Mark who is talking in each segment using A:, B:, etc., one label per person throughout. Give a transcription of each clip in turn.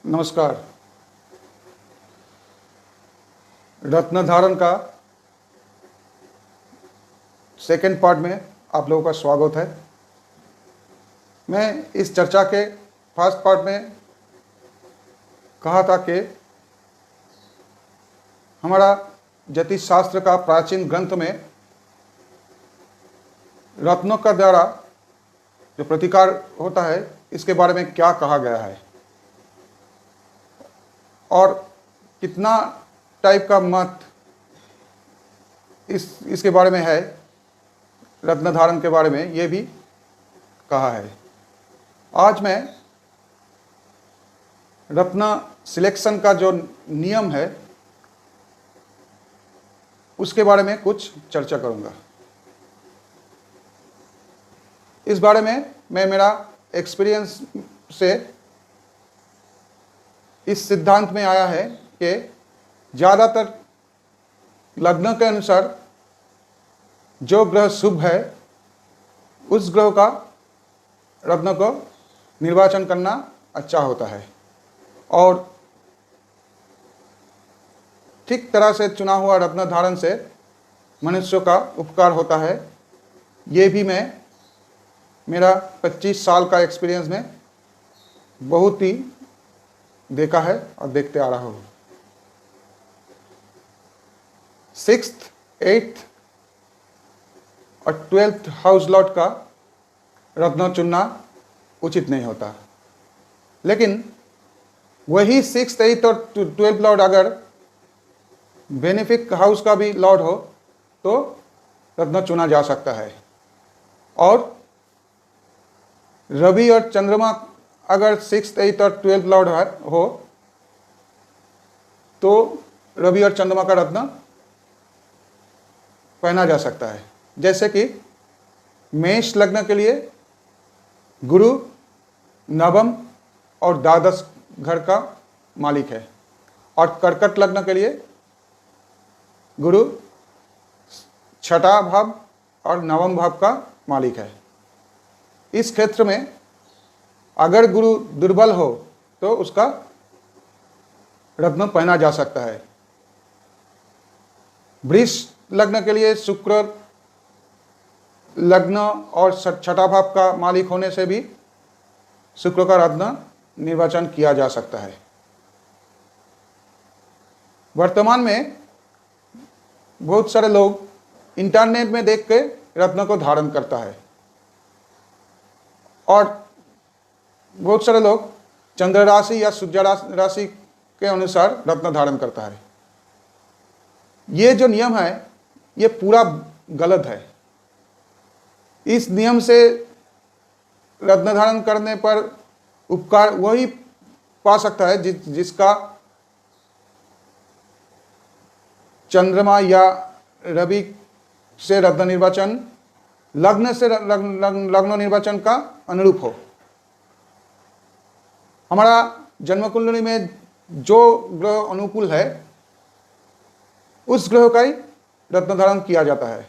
A: नमस्कार। रत्न धारण का सेकेंड पार्ट में आप लोगों का स्वागत है। मैं इस चर्चा के फर्स्ट पार्ट में कहा था कि हमारा ज्योतिष शास्त्र का प्राचीन ग्रंथ में रत्नों का द्वारा जो प्रतिकार होता है इसके बारे में क्या कहा गया है और कितना टाइप का मत इसके बारे में है, रत्न धारण के बारे में ये भी कहा है। आज मैं रत्न सिलेक्शन का जो नियम है उसके बारे में कुछ चर्चा करूंगा। इस बारे में मैं मेरा एक्सपीरियंस से इस सिद्धांत में आया है कि ज़्यादातर लग्न के अनुसार जो ग्रह शुभ है उस ग्रह का रत्न को निर्वाचन करना अच्छा होता है और ठीक तरह से चुना हुआ रत्न धारण से मनुष्य का उपकार होता है। ये भी मैं मेरा 25 साल का एक्सपीरियंस में बहुत ही देखा है और देखते आ रहा हूँ। 6th, 8th और 12th हाउस लॉर्ड का रत्न चुनना उचित नहीं होता, लेकिन वही 6th, 8th और 12th लॉर्ड अगर बेनिफिक हाउस का भी लॉर्ड हो तो रत्न चुना जा सकता है। और रवि और चंद्रमा अगर 6th, 8th और 12th लॉर्ड हो तो रवि और चंद्रमा का रत्न पहना जा सकता है। जैसे कि मेष लग्न के लिए गुरु नवम और द्वादश घर का मालिक है और कर्कट लग्न के लिए गुरु छठा भाव और नवम भाव का मालिक है। इस क्षेत्र में अगर गुरु दुर्बल हो तो उसका रत्न पहना जा सकता है। वृष लग्न के लिए शुक्र लग्न और छठा भाव का मालिक होने से भी शुक्र का रत्न निर्वाचन किया जा सकता है। वर्तमान में बहुत सारे लोग इंटरनेट में देख के रत्न को धारण करता है और बहुत सारे लोग चंद्र राशि या सूर्य राशि के अनुसार रत्न धारण करता है। ये जो नियम है ये पूरा गलत है। इस नियम से रत्न धारण करने पर उपकार वही पा सकता है जिसका चंद्रमा या रवि से रत्न निर्वाचन लग्न से लग्न निर्वाचन का अनुरूप हो। हमारा जन्म कुंडली में जो ग्रह अनुकूल है उस ग्रह का ही रत्न धारण किया जाता है।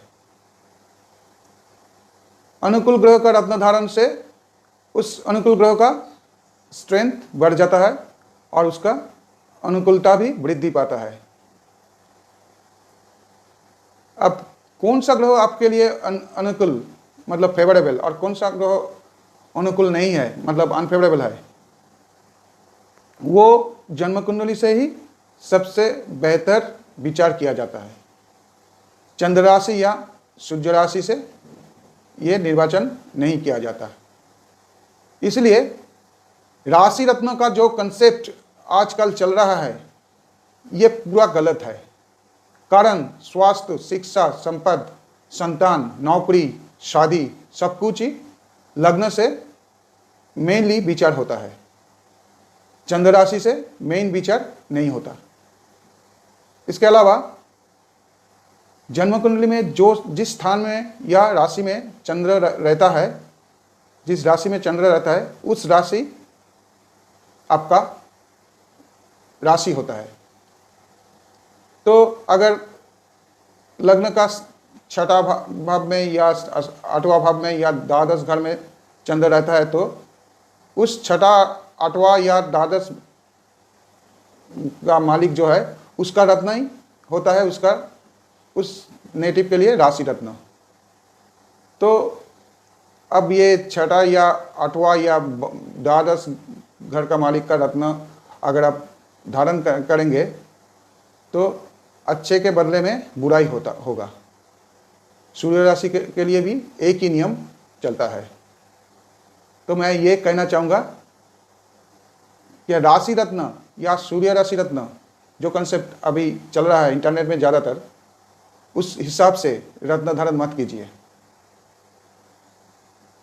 A: अनुकूल ग्रह का रत्न धारण से उस अनुकूल ग्रह का स्ट्रेंथ बढ़ जाता है और उसका अनुकूलता भी वृद्धि पाता है। अब कौन सा ग्रह आपके लिए अनुकूल मतलब फेवरेबल और कौन सा ग्रह अनुकूल नहीं है मतलब अनफेवरेबल है, वो जन्म कुंडली से ही सबसे बेहतर विचार किया जाता है। चंद्र राशि या सूर्य राशि से ये निर्वाचन नहीं किया जाता। इसलिए राशि रत्न का जो कंसेप्ट आजकल चल रहा है ये पूरा गलत है। कारण स्वास्थ्य, शिक्षा, संपद, संतान, नौकरी, शादी सब कुछ ही लग्न से मेनली विचार होता है, चंद्र राशि से मेन विचार नहीं होता। इसके अलावा जन्म कुंडली में जिस स्थान में या राशि में चंद्र रहता है, जिस राशि में चंद्र रहता है उस राशि आपका राशि होता है। तो अगर लग्न का छठा भाव में या आठवां भाव में या द्वादश घर में चंद्र रहता है तो उस छठा आठवां या द्वादश का मालिक जो है उसका रत्न ही होता है, उसका उस नेटिव के लिए राशि रत्न। तो अब ये छठा या आठवां या द्वादश घर का मालिक का रत्न अगर आप धारण करेंगे तो अच्छे के बदले में बुराई होगा। सूर्य राशि के लिए भी एक ही नियम चलता है। तो मैं ये कहना चाहूँगा कि राशि रत्न या सूर्य राशि रत्न जो कंसेप्ट अभी चल रहा है इंटरनेट में ज़्यादातर, उस हिसाब से रत्न धारण मत कीजिए।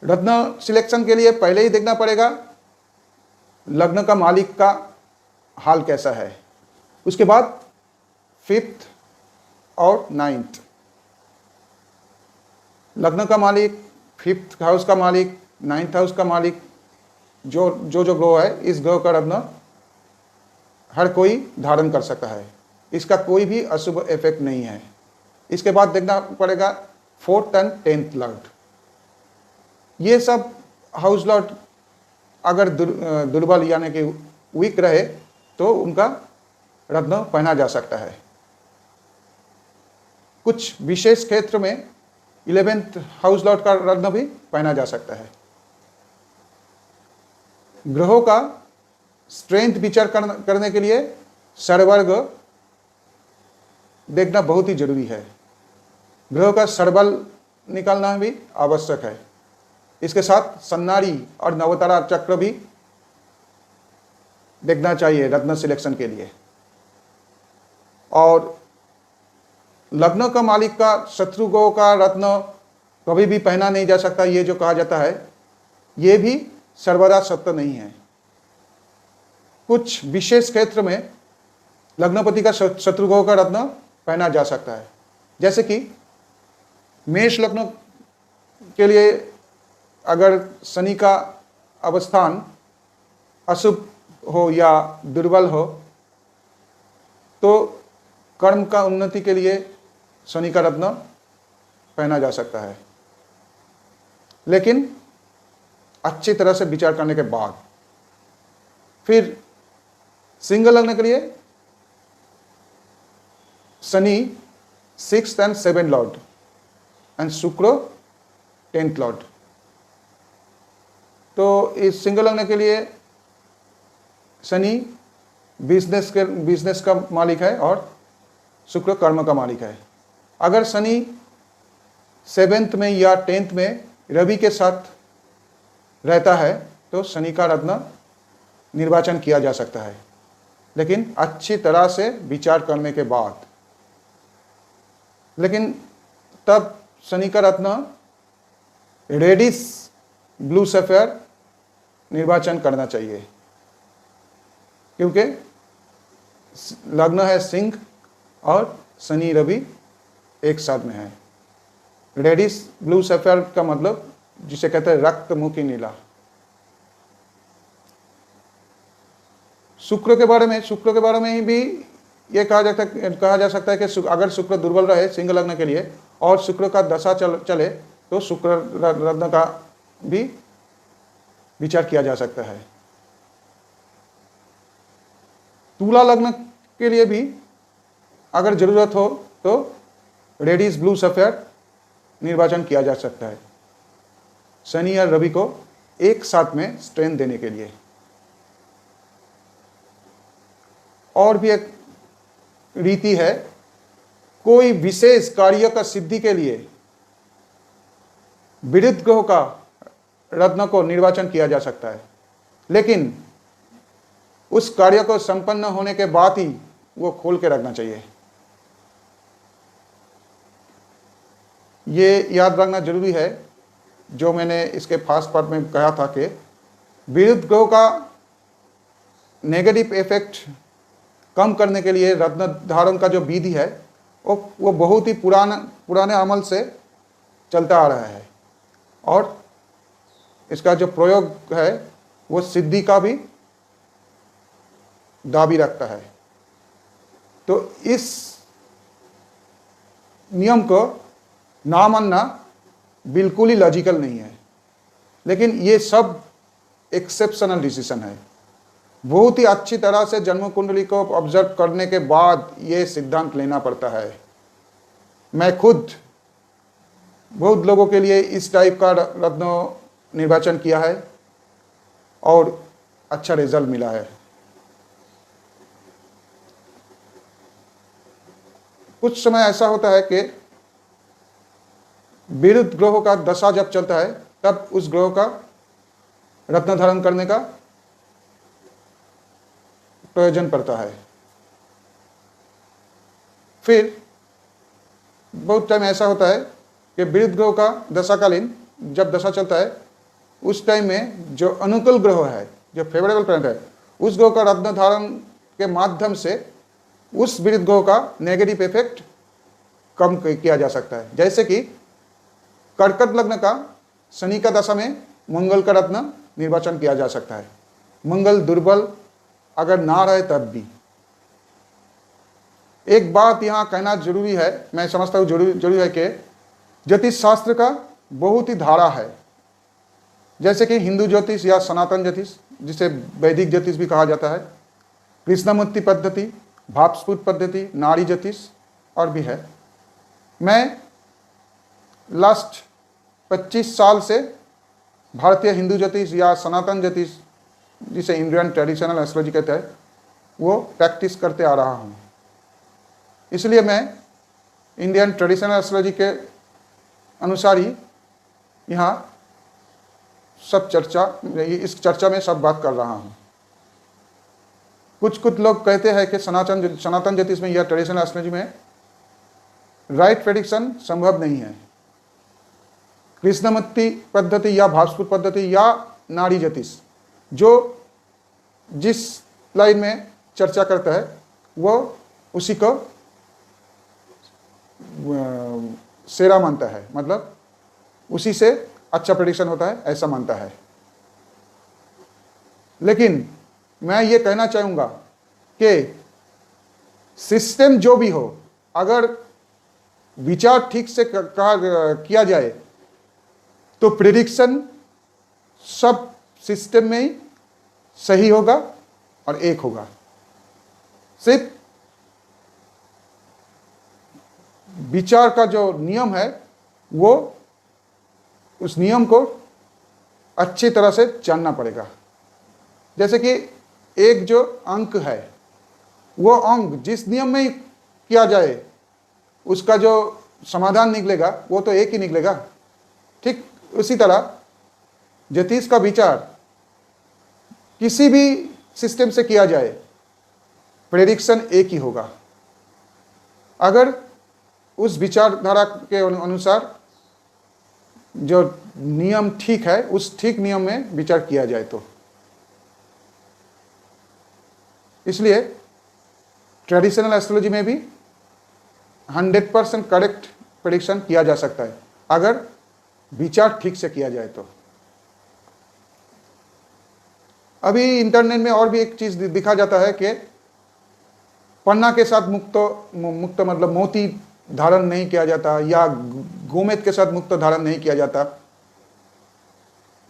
A: रत्न सिलेक्शन के लिए पहले ही देखना पड़ेगा लग्न का मालिक का हाल कैसा है, उसके बाद 5th और 9th। लग्न का मालिक, 5th हाउस का मालिक, 9th हाउस का मालिक, जो ग्रह है, इस ग्रह का रत्न हर कोई धारण कर सकता है, इसका कोई भी अशुभ इफेक्ट नहीं है। इसके बाद देखना पड़ेगा 4th एंड 10th लॉर्ड। ये सब हाउस लॉर्ड अगर दुर्बल यानी कि वीक रहे तो उनका रत्न पहना जा सकता है। कुछ विशेष क्षेत्र में 11th हाउस लॉर्ड का रत्न भी पहना जा सकता है। ग्रहों का स्ट्रेंथ विचार करने के लिए सर्वर्ग देखना बहुत ही जरूरी है। ग्रहों का सर्बल निकालना भी आवश्यक है। इसके साथ सन्नारी और नवतारा चक्र भी देखना चाहिए रत्न सिलेक्शन के लिए। और लग्न का मालिक का शत्रु ग्रह का रत्न कभी भी पहना नहीं जा सकता, ये जो कहा जाता है ये भी सर्वदा सत्य नहीं है। कुछ विशेष क्षेत्र में लग्नपति का शत्रु ग्रह का रत्न पहना जा सकता है। जैसे कि मेष लग्न के लिए अगर शनि का अवस्थान अशुभ हो या दुर्बल हो तो कर्म का उन्नति के लिए शनि का रत्न पहना जा सकता है, लेकिन अच्छी तरह से विचार करने के बाद। फिर सिंह लग्न के लिए Shani 6th and 7th Lord and शुक्र 10th लॉर्ड। तो इस सिंह लग्न के लिए शनि बिजनेस का मालिक है और शुक्र कर्म का मालिक है। अगर शनि 7th में या 10th में रवि के साथ रहता है तो शनि का रत्न निर्वाचन किया जा सकता है, लेकिन अच्छी तरह से विचार करने के बाद। लेकिन तब शनि का रत्न रेडिश ब्लू सफेयर निर्वाचन करना चाहिए, क्योंकि लग्न है सिंह और शनि रवि एक साथ में है। रेडिश ब्लू सफेयर का मतलब जिसे कहते हैं रक्तमुखी नीला। शुक्र के बारे में ही भी ये कहा जा सकता है कि अगर शुक्र दुर्बल रहे सिंह लग्न के लिए और शुक्र का दशा चले तो शुक्र रत्न का भी विचार किया जा सकता है। तुला लग्न के लिए भी अगर जरूरत हो तो रेडिश ब्लू सफेयर निर्वाचन किया जा सकता है, शनि और रवि को एक साथ में स्ट्रेंथ देने के लिए। और भी एक रीति है, कोई विशेष कार्य का सिद्धि के लिए विरुद्ध ग्रह का रत्न को निर्वाचन किया जा सकता है, लेकिन उस कार्य को संपन्न होने के बाद ही वो खोल के रखना चाहिए। ये याद रखना जरूरी है जो मैंने इसके फास्ट पार्ट में कहा था कि विरुद्ध ग्रह का नेगेटिव इफेक्ट कम करने के लिए रत्न धारण का जो विधि है वो बहुत ही पुराने अमल से चलता आ रहा है और इसका जो प्रयोग है वो सिद्धि का भी दाबी रखता है। तो इस नियम को ना मानना बिल्कुल ही लॉजिकल नहीं है, लेकिन ये सब एक्सेप्शनल डिसीजन है। बहुत ही अच्छी तरह से जन्म कुंडली को ऑब्जर्व करने के बाद ये सिद्धांत लेना पड़ता है। मैं खुद बहुत लोगों के लिए इस टाइप का रत्न निर्वाचन किया है और अच्छा रिजल्ट मिला है। कुछ समय ऐसा होता है कि विरुद्ध ग्रहों का दशा जब चलता है तब उस ग्रह का रत्न धारण करने का प्रयोजन पड़ता है। फिर बहुत टाइम ऐसा होता है कि विरुद्ध ग्रह का दशाकालीन जब दशा चलता है उस टाइम में जो अनुकूल ग्रह है, जो फेवरेबल प्लैनेट है, उस ग्रह का रत्न धारण के माध्यम से उस विरुद्ध ग्रह का नेगेटिव इफेक्ट कम किया जा सकता है। जैसे कि कर्कट लग्न का शनि का दशा में मंगल का रत्न निर्वाचन किया जा सकता है। मंगल दुर्बल अगर ना रहे तब भी। एक बात यहाँ कहना जरूरी है, मैं समझता हूँ जरूरी है कि ज्योतिष शास्त्र का बहुत ही धारा है। जैसे कि हिंदू ज्योतिष या सनातन ज्योतिष, जिसे वैदिक ज्योतिष भी कहा जाता है, कृष्णमूर्ति पद्धति, भावस्फुट पद्धति, नाड़ी ज्योतिष और भी है। मैं लास्ट 25 साल से भारतीय हिंदू ज्योतिष या सनातन ज्योतिष, जिसे इंडियन ट्रेडिशनल एस्ट्रोलॉजी कहते हैं, वो प्रैक्टिस करते आ रहा हूँ। इसलिए मैं इंडियन ट्रेडिशनल एस्ट्रोलॉजी के अनुसार ही यहाँ इस चर्चा में सब बात कर रहा हूँ। कुछ लोग कहते हैं कि सनातन ज्योतिष में या ट्रेडिशनल एस्ट्रोलॉजी में राइट प्रेडिक्शन संभव नहीं है। कृष्णमूर्ति पद्धति या भावस्फुट पद्धति या नाड़ी ज्योतिष जो जिस लाइन में चर्चा करता है वो उसी को सेरा मानता है, मतलब उसी से अच्छा प्रेडिक्शन होता है, ऐसा मानता है। लेकिन मैं ये कहना चाहूँगा कि सिस्टम जो भी हो, अगर विचार ठीक से किया जाए तो प्रेडिक्शन सब सिस्टम में ही सही होगा और एक होगा। सिर्फ विचार का जो नियम है वो उस नियम को अच्छी तरह से जानना पड़ेगा। जैसे कि एक जो अंक है वो अंक जिस नियम में किया जाए उसका जो समाधान निकलेगा वो तो एक ही निकलेगा। ठीक उसी तरह ज्योतिष का विचार किसी भी सिस्टम से किया जाए प्रेडिक्शन एक ही होगा, अगर उस विचारधारा के अनुसार जो नियम ठीक है उस ठीक नियम में विचार किया जाए तो। इसलिए ट्रेडिशनल एस्ट्रोलॉजी में भी 100% करेक्ट प्रेडिक्शन किया जा सकता है अगर विचार ठीक से किया जाए तो। अभी इंटरनेट में और भी एक चीज दिखा जाता है कि पन्ना के साथ मुक्त मतलब मोती धारण नहीं किया जाता या गोमेद के साथ मुक्त धारण नहीं किया जाता।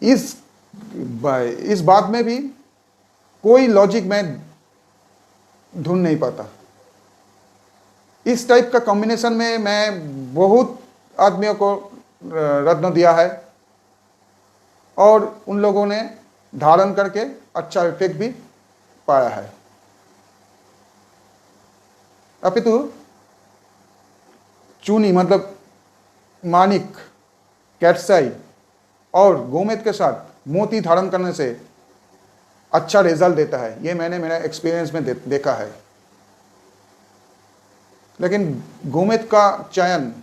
A: इस बात में भी कोई लॉजिक मैं ढूंढ नहीं पाता। इस टाइप का कॉम्बिनेशन में मैं बहुत आदमियों को रत्न दिया है और उन लोगों ने धारण करके अच्छा इफेक्ट भी पाया है। अपितु चूनी मतलब मानिक, कैटसाई और गोमेद के साथ मोती धारण करने से अच्छा रिजल्ट देता है, ये मैंने मेरा एक्सपीरियंस में देखा है। लेकिन गोमेद का चयन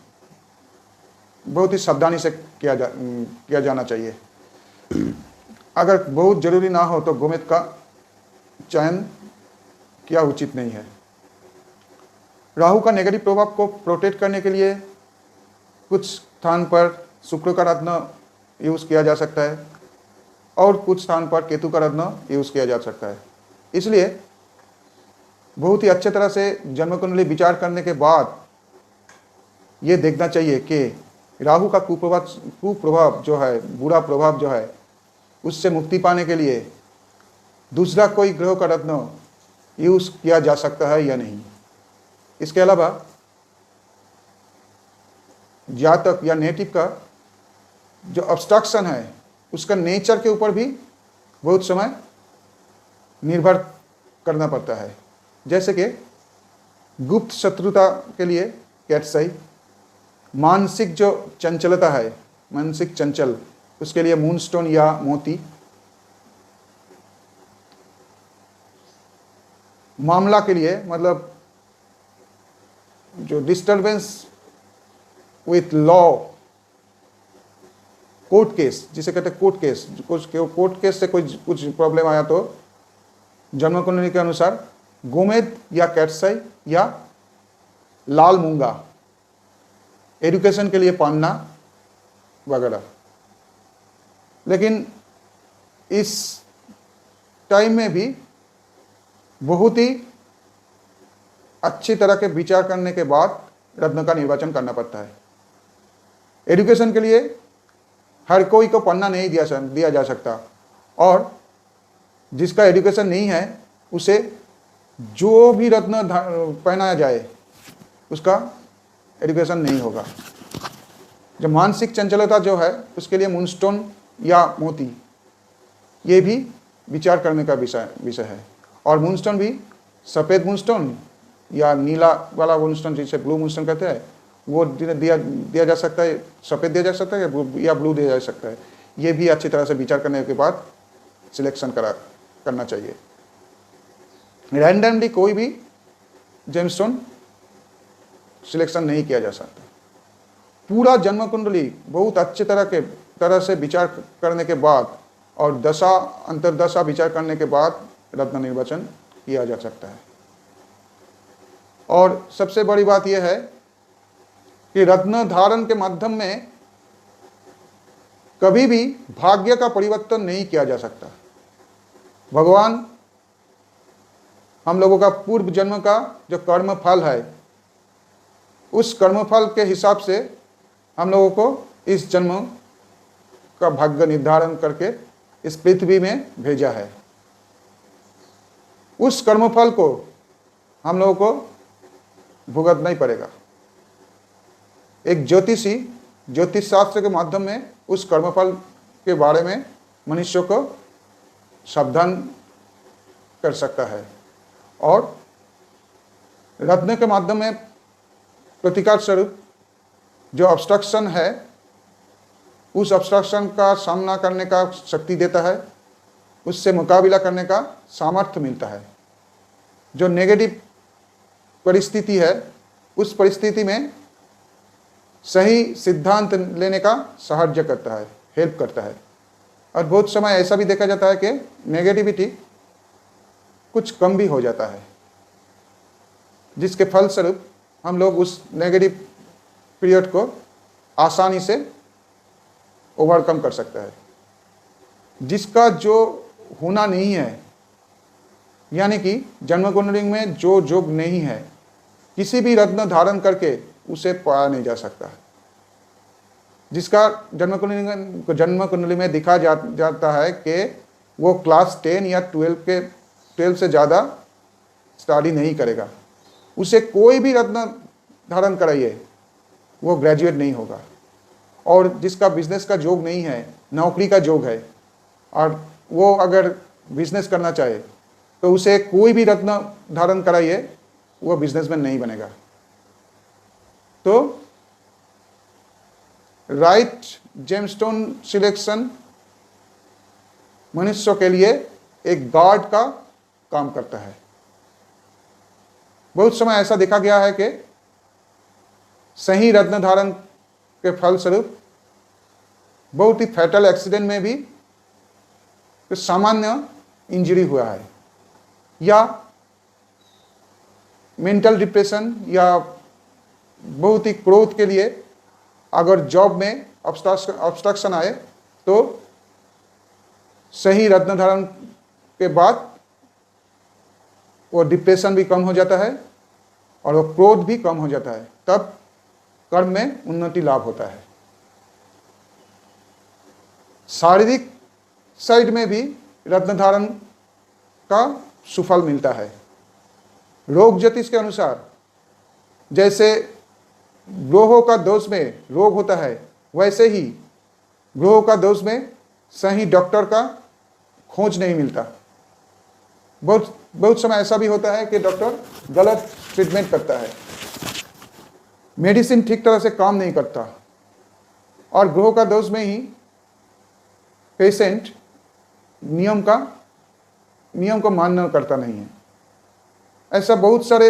A: बहुत ही सावधानी से किया जाना चाहिए। अगर बहुत जरूरी ना हो तो गोमेद का चयन किया उचित नहीं है। राहु का नेगेटिव प्रभाव को प्रोटेक्ट करने के लिए कुछ स्थान पर शुक्र का रत्न यूज़ किया जा सकता है और कुछ स्थान पर केतु का रत्न यूज़ किया जा सकता है। इसलिए बहुत ही अच्छे तरह से जन्म कुंडली विचार करने के बाद ये देखना चाहिए कि राहु का कुप्रभाव जो है, बुरा प्रभाव जो है, उससे मुक्ति पाने के लिए दूसरा कोई ग्रह का रत्न यूज किया जा सकता है या नहीं। इसके अलावा जातक या नेटिव का जो ऑब्स्ट्रक्शन है उसका नेचर के ऊपर भी बहुत समय निर्भर करना पड़ता है। जैसे कि गुप्त शत्रुता के लिए कैट्स आई, मानसिक जो चंचलता है, मानसिक चंचल, उसके लिए मूनस्टोन या मोती, मामला के लिए मतलब जो disturbance with law, court case जिसे कहते हैं कोर्ट केस, कोर्ट केस से कुछ प्रॉब्लम आया तो जन्म कुंडली के अनुसार गोमेद या कैट्साई या लाल मूंगा, एजुकेशन के लिए पान्ना वगैरह। लेकिन इस टाइम में भी बहुत ही अच्छी तरह के विचार करने के बाद रत्न का निर्वाचन करना पड़ता है। एजुकेशन के लिए हर कोई को पन्ना नहीं दिया जा सकता, और जिसका एजुकेशन नहीं है उसे जो भी रत्न पहनाया जाए उसका एजुकेशन नहीं होगा। जो मानसिक चंचलता जो है उसके लिए मूनस्टोन या मोती, ये भी विचार करने का विषय है। और मूनस्टोन भी सफ़ेद मूनस्टोन या नीला वाला मूनस्टोन जिसे ब्लू मूनस्टोन कहते हैं, वो दिया जा सकता है, सफ़ेद दिया जा सकता है या ब्लू दिया जा सकता है। ये भी अच्छी तरह से विचार करने के बाद सिलेक्शन करना चाहिए। रैंडमली कोई भी जेमस्टोन सिलेक्शन नहीं किया जा सकता। पूरा जन्म कुंडली बहुत अच्छे तरह से विचार करने के बाद और दशा अंतर्दशा विचार करने के बाद रत्न निर्वाचन किया जा सकता है। और सबसे बड़ी बात यह है कि रत्न धारण के माध्यम में कभी भी भाग्य का परिवर्तन नहीं किया जा सकता। भगवान हम लोगों का पूर्व जन्म का जो कर्म फल है, उस कर्मफल के हिसाब से हम लोगों को इस जन्म का भाग्य निर्धारण करके इस पृथ्वी में भेजा है। उस कर्मफल को हम लोगों को भुगतना ही पड़ेगा। एक ज्योतिषी ज्योतिष शास्त्र के माध्यम में उस कर्मफल के बारे में मनुष्य को सावधान कर सकता है, और रत्न के माध्यम में प्रतिकार स्वरूप जो ऑब्स्ट्रक्शन है उस ऑब्स्ट्रक्शन का सामना करने का शक्ति देता है, उससे मुकाबला करने का सामर्थ्य मिलता है। जो नेगेटिव परिस्थिति है उस परिस्थिति में सही सिद्धांत लेने का सहायता करता है, हेल्प करता है। और बहुत समय ऐसा भी देखा जाता है कि नेगेटिविटी कुछ कम भी हो जाता है, जिसके फलस्वरूप हम लोग उस नेगेटिव पीरियड को आसानी से ओवरकम कर सकता है। जिसका जो होना नहीं है, यानी कि जन्म कुंडली में जो योग नहीं है, किसी भी रत्न धारण करके उसे पाया नहीं जा सकता। जिसका जन्म कुंडली में दिखा जाता है कि वो क्लास 10 या 12 से ज़्यादा स्टडी नहीं करेगा, उसे कोई भी रत्न धारण कराइए वो ग्रेजुएट नहीं होगा। और जिसका बिजनेस का योग नहीं है, नौकरी का योग है, और वो अगर बिजनेस करना चाहे तो उसे कोई भी रत्न धारण कराइए वो बिजनेसमैन नहीं बनेगा। तो राइट जेमस्टोन सिलेक्शन मनुष्य के लिए एक गार्ड का काम करता है। बहुत समय ऐसा देखा गया है कि सही रत्न धारण के फलस्वरूप बहुत ही फैटल एक्सीडेंट में भी सामान्य इंजरी हुआ है, या मेंटल डिप्रेशन या बहुत ही क्रोध के लिए अगर जॉब में ऑब्स्ट्रक्शन आए तो सही रत्न धारण के बाद वो डिप्रेशन भी कम हो जाता है और वो क्रोध भी कम हो जाता है, तब कर्म में उन्नति लाभ होता है। शारीरिक साइड में भी रत्न धारण का सुफल मिलता है। रोग ज्योतिष के अनुसार जैसे ग्रहों का दोष में रोग होता है, वैसे ही ग्रहों का दोष में सही डॉक्टर का खोज नहीं मिलता। बहुत समय ऐसा भी होता है कि डॉक्टर गलत ट्रीटमेंट करता है, मेडिसिन ठीक तरह से काम नहीं करता, और ग्रहों का दोष में ही पेशेंट नियम को मानना करता नहीं है। ऐसा बहुत सारे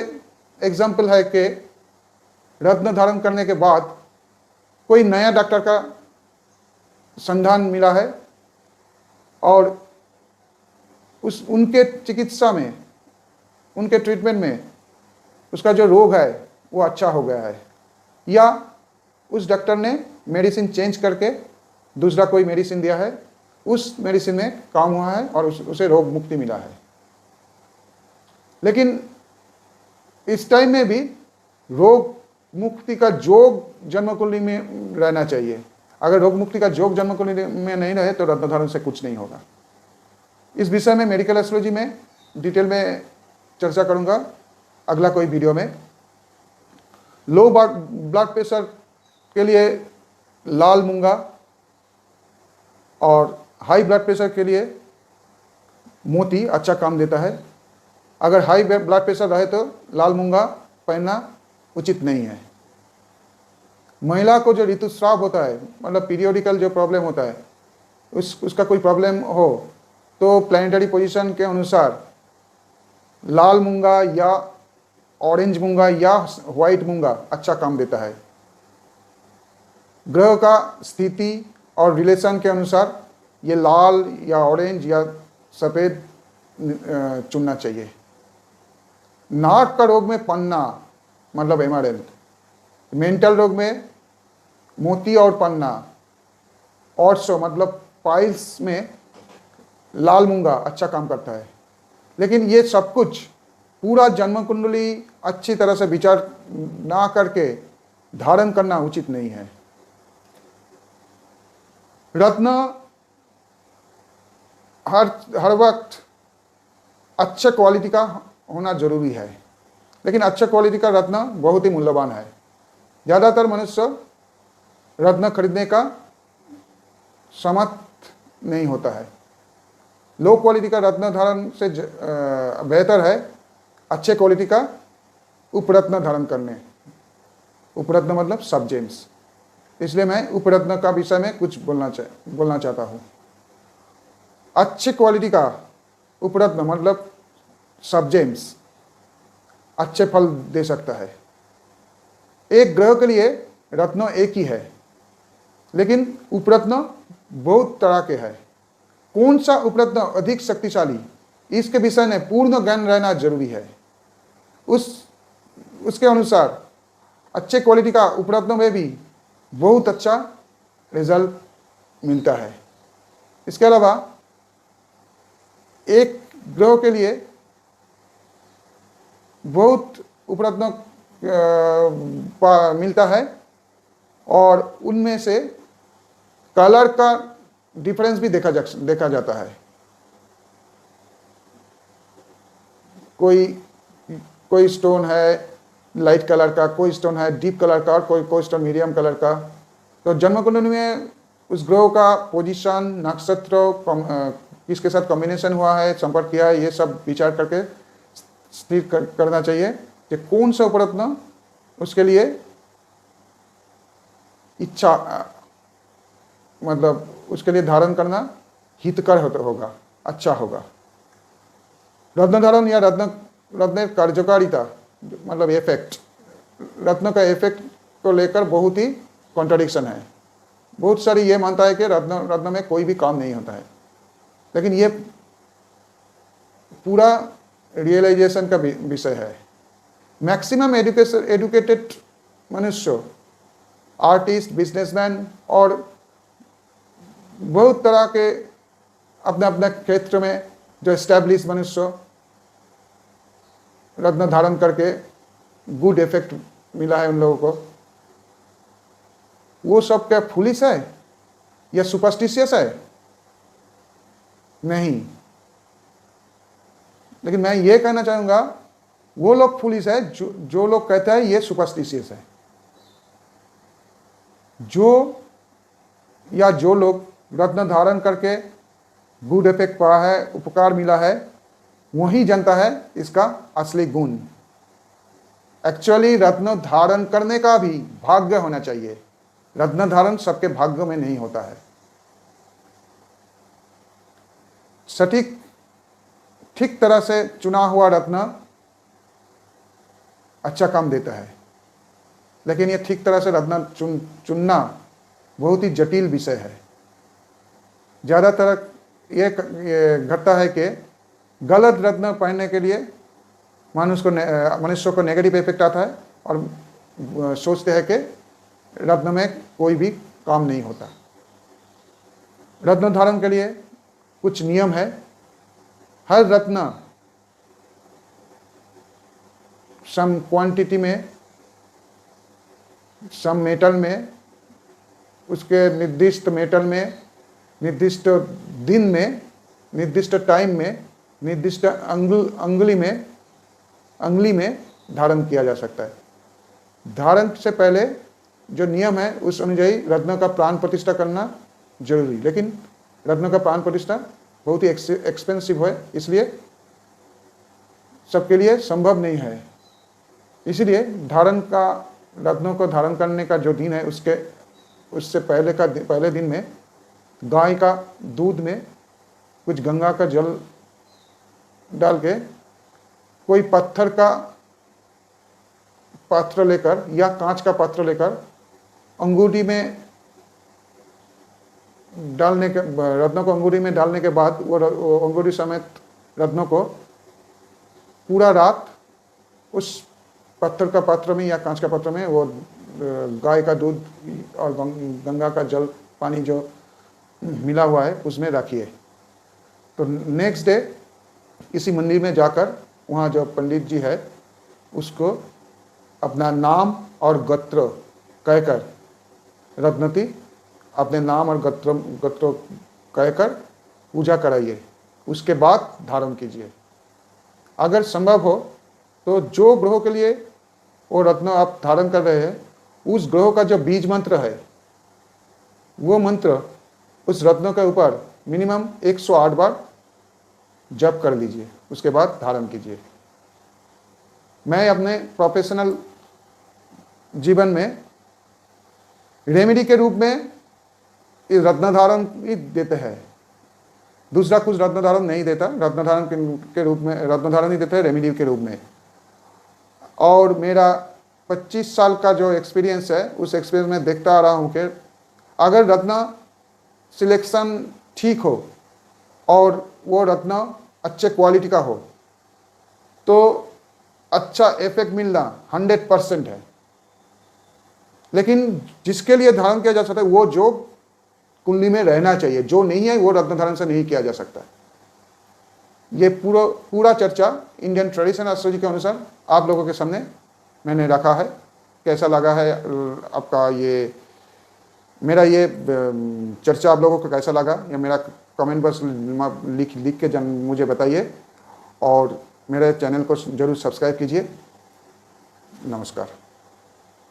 A: एग्जाम्पल है कि रत्न धारण करने के बाद कोई नया डॉक्टर का संधान मिला है और उनके चिकित्सा में, उनके ट्रीटमेंट में उसका जो रोग है वो अच्छा हो गया है, या उस डॉक्टर ने मेडिसिन चेंज करके दूसरा कोई मेडिसिन दिया है, उस मेडिसिन में काम हुआ है और उसे रोग मुक्ति मिला है। लेकिन इस टाइम में भी रोग मुक्ति का जोग जन्म कुंडली में रहना चाहिए। अगर रोग मुक्ति का जोग जन्म कुंडली में नहीं रहे तो रत्न धारण से कुछ नहीं होगा। इस विषय में मेडिकल एस्ट्रोलॉजी में डिटेल में चर्चा करूंगा अगला कोई वीडियो में। लो ब्लड प्रेशर के लिए लाल मूंगा और हाई ब्लड प्रेशर के लिए मोती अच्छा काम देता है। अगर हाई ब्लड प्रेशर रहे तो लाल मूंगा पहनना उचित नहीं है। महिला को जो ऋतुस्राव होता है, मतलब पीरियोडिकल जो प्रॉब्लम होता है, उसका कोई प्रॉब्लम हो तो प्लैनेटरी पोजीशन के अनुसार लाल मूंगा या ऑरेंज मूंगा या व्हाइट मूंगा अच्छा काम देता है। ग्रह का स्थिति और रिलेशन के अनुसार ये लाल या ऑरेंज या सफ़ेद चुनना चाहिए। नाक का रोग में पन्ना मतलब एमराल्ड, मेंटल रोग में मोती और पन्ना, ऑर्सो मतलब पाइल्स में लाल मूंगा अच्छा काम करता है। लेकिन ये सब कुछ पूरा जन्म कुंडली अच्छी तरह से विचार ना करके धारण करना उचित नहीं है। रत्न हर वक्त अच्छे क्वालिटी का होना जरूरी है, लेकिन अच्छे क्वालिटी का रत्न बहुत ही मूल्यवान है। ज़्यादातर मनुष्य रत्न खरीदने का समर्थ नहीं होता है। लो क्वालिटी का रत्न धारण से बेहतर है अच्छे क्वालिटी का उपरत्न धारण करने। उपरत्न मतलब सब जेम्स। इसलिए मैं उपरत्न का विषय में कुछ बोलना चाहता हूँ। अच्छे क्वालिटी का उपरत्न मतलब सब जेम्स अच्छे फल दे सकता है। एक ग्रह के लिए रत्न एक ही है, लेकिन उपरत्न बहुत तरह के हैं। कौन सा उपरत्न अधिक शक्तिशाली, इसके विषय में पूर्ण ज्ञान रहना जरूरी है। उसके अनुसार अच्छे क्वालिटी का उपरत्न में भी बहुत अच्छा रिजल्ट मिलता है। इसके अलावा एक ग्रह के लिए बहुत उपरत्न मिलता है और उनमें से कलर का डिफरेंस भी देखा जाता है। कोई स्टोन है लाइट कलर का, कोई स्टोन है डीप कलर का, और कोई स्टोन मीडियम कलर का। तो जन्म कुंडली में उस ग्रह का पोजीशन, नक्षत्र किसके साथ कॉम्बिनेशन हुआ है, संपर्क किया है, ये सब विचार करके स्थिर करना चाहिए कि कौन सा उपरत्न उसके लिए इच्छा मतलब उसके लिए धारण करना हितकर होगा, अच्छा होगा। रत्न धारण या रत्न कार्यकारिता मतलब इफेक्ट, रत्न का इफेक्ट को लेकर बहुत ही कॉन्ट्राडिक्शन है। बहुत सारी ये मानता है कि रत्न में कोई भी काम नहीं होता है, लेकिन ये पूरा रियलाइजेशन का विषय है। मैक्सिमम एजुकेटेड मनुष्य, आर्टिस्ट, बिजनेसमैन और बहुत तरह के अपने अपने क्षेत्र में जो एस्टैब्लिश मनुष्य रत्न धारण करके गुड इफेक्ट मिला है उन लोगों को, वो सब क्या फुलिश है या सुपरस्टिशियस है? नहीं, लेकिन मैं ये कहना चाहूँगा, वो लोग फुलिश है जो लोग कहते हैं ये सुपरस्टिशियस है। जो लोग रत्न धारण करके गुड इफेक्ट पड़ा है, उपकार मिला है, वही जानता है इसका असली गुण। एक्चुअली रत्न धारण करने का भी भाग्य होना चाहिए। रत्न धारण सबके भाग्य में नहीं होता है। ठीक तरह से चुना हुआ रत्न अच्छा काम देता है, लेकिन ये ठीक तरह से रत्न चुनना बहुत ही जटिल विषय है। ज़्यादातर ये घटता है कि गलत रत्न पहनने के लिए मनुष्य को नेगेटिव इफेक्ट आता है और सोचते हैं कि रत्न में कोई भी काम नहीं होता। रत्न धारण के लिए कुछ नियम है। हर रत्न सम क्वांटिटी में, सम मेटल में, उसके निर्दिष्ट मेटल में, निर्दिष्ट दिन में, निर्दिष्ट टाइम में, निर्दिष्ट अंगुली में धारण किया जा सकता है। धारण से पहले जो नियम है उस अनुযাयी रत्न का प्राण प्रतिष्ठा करना जरूरी। लेकिन रत्न का प्राण प्रतिष्ठा बहुत ही एक्सपेंसिव है, इसलिए सबके लिए संभव नहीं है। इसलिए रत्नों को धारण करने का जो दिन है उससे पहले दिन में गाय का दूध में कुछ गंगा का जल डाल के कोई पत्थर का पात्र लेकर या कांच का पात्र लेकर अंगूठी में डालने के रत्नों को अंगूठी में डालने के बाद वो अंगूठी समेत रत्नों को पूरा रात उस पत्थर का पात्र में या कांच का पात्र में वो गाय का दूध और गंगा का जल पानी जो मिला हुआ है उसमें रखिए। तो नेक्स्ट डे किसी मंदिर में जाकर वहाँ जो पंडित जी है उसको अपना नाम और गोत्र कहकर रत्नती अपने नाम और गोत्र कहकर पूजा कराइए। उसके बाद धारण कीजिए। अगर संभव हो तो जो ग्रहों के लिए वो रत्न आप धारण कर रहे हैं उस ग्रह का जो बीज मंत्र है वो मंत्र उस रत्नों के ऊपर मिनिमम 108 बार जप कर लीजिए। उसके बाद धारण कीजिए। मैं अपने प्रोफेशनल जीवन में रेमेडी के रूप में इस रत्न धारण ही देते हैं। दूसरा कुछ रत्न धारण नहीं देता। रत्न धारण के रूप में रत्न धारण ही देते हैं रेमेडी के रूप में। और मेरा 25 साल का जो एक्सपीरियंस है उस एक्सपीरियंस में देखता आ रहा हूँ कि अगर रत्न सिलेक्शन ठीक हो और वो रत्न अच्छे क्वालिटी का हो तो अच्छा इफेक्ट मिलना 100% है। लेकिन जिसके लिए धारण किया जा सकता है वो जो कुंडली में रहना चाहिए, जो नहीं है वो रत्न धारण से नहीं किया जा सकता। ये पूरा चर्चा इंडियन ट्रेडिशनल एस्ट्रोलॉजी के अनुसार आप लोगों के सामने मैंने रखा है। कैसा लगा है आपका मेरा ये चर्चा आप लोगों को कैसा लगा या मेरा कमेंट बॉक्स लिख के मुझे बताइए और मेरे चैनल को जरूर सब्सक्राइब कीजिए। नमस्कार।